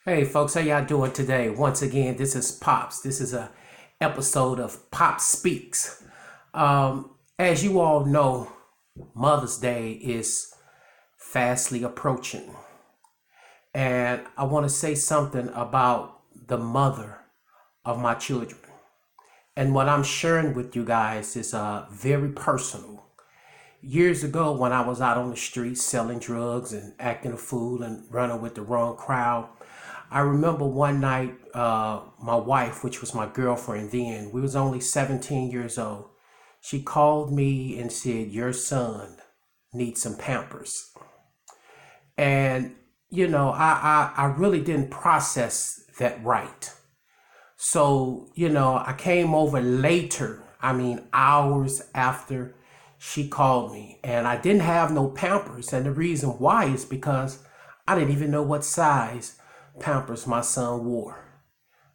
Hey folks, how y'all doing today? Once again, this is Pops. This is a episode of Pop Speaks. As you all know, Mother's Day is fastly approaching. And I want to say something about the mother of my children. And what I'm sharing with you guys is very personal. Years ago, when I was out on the streets selling drugs and acting a fool and running with the wrong crowd, I remember one night, my wife, which was my girlfriend then, we was only 17 years old. She called me and said, "Your son needs some Pampers." And, I really didn't process that right. So, I came over later, hours after she called me, and I didn't have no Pampers. And the reason why is because I didn't even know what size Pampers my son wore.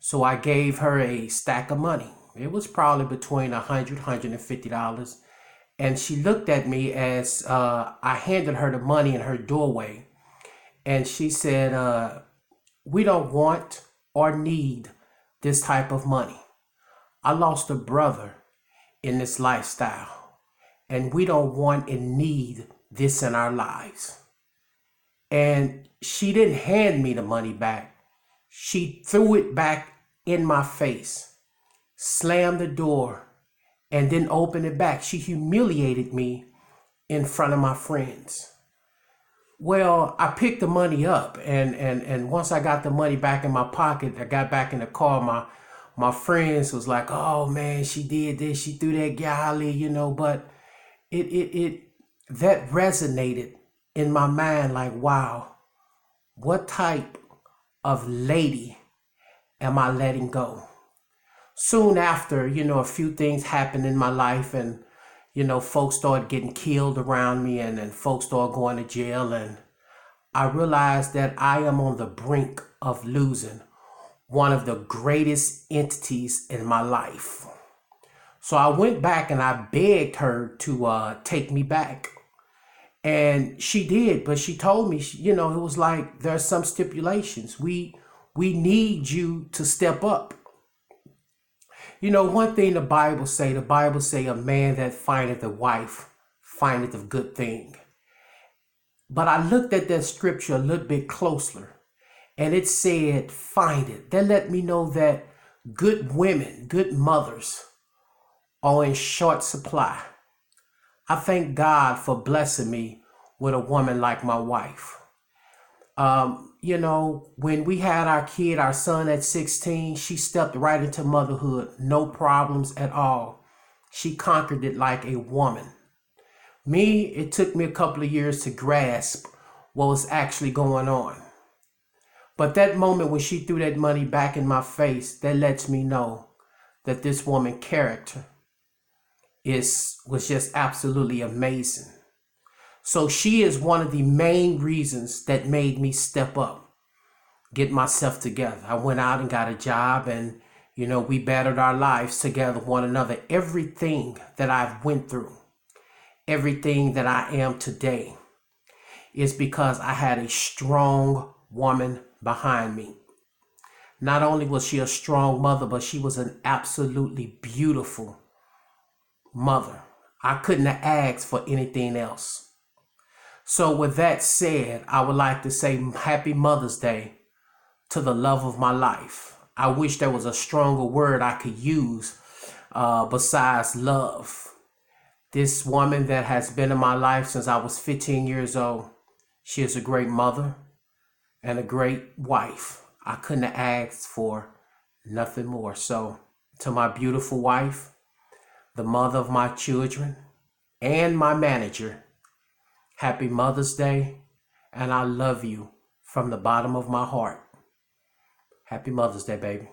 So I gave her a stack of money. It was probably between $100 $150. And she looked at me as I handed her the money in her doorway. And she said, "We don't want or need this type of money. I lost a brother in this lifestyle, and we don't want and need this in our lives." And she didn't hand me the money back. She threw it back in my face, slammed the door, and then opened it back. She humiliated me in front of my friends. Well, I picked the money up, and once I got the money back in my pocket, I got back in the car. My friends was like, "Oh man, she did this, she threw that golly, but it that resonated in my mind like, wow, what type of lady am I letting go? Soon after, a few things happened in my life, and folks started getting killed around me, and folks started going to jail, and I realized that I am on the brink of losing one of the greatest entities in my life. So I went back and I begged her to take me back. And she did, but she told me, it was like there's some stipulations. We need you to step up. One thing the Bible say a man that findeth a wife findeth a good thing. But I looked at that scripture a little bit closer, and it said find it. That let me know that good women, good mothers are in short supply. I thank God for blessing me with a woman like my wife. When we had our kid, our son at 16, she stepped right into motherhood, no problems at all. She conquered it like a woman. Me, it took me a couple of years to grasp what was actually going on. But that moment when she threw that money back in my face, that lets me know that this woman's character was just absolutely amazing. So she is one of the main reasons that made me step up, get myself together. I went out and got a job, and we battled our lives together, one another. Everything that I've went through, everything that I am today is because I had a strong woman behind me. Not only was she a strong mother, but she was an absolutely beautiful mother. I couldn't have asked for anything else. So with that said, I would like to say Happy Mother's Day to the love of my life. I wish there was a stronger word I could use besides love. This woman that has been in my life since I was 15 years old, she is a great mother and a great wife. I couldn't have asked for nothing more. So to my beautiful wife, the mother of my children, and my manager, Happy Mother's Day, and I love you from the bottom of my heart. Happy Mother's Day, baby.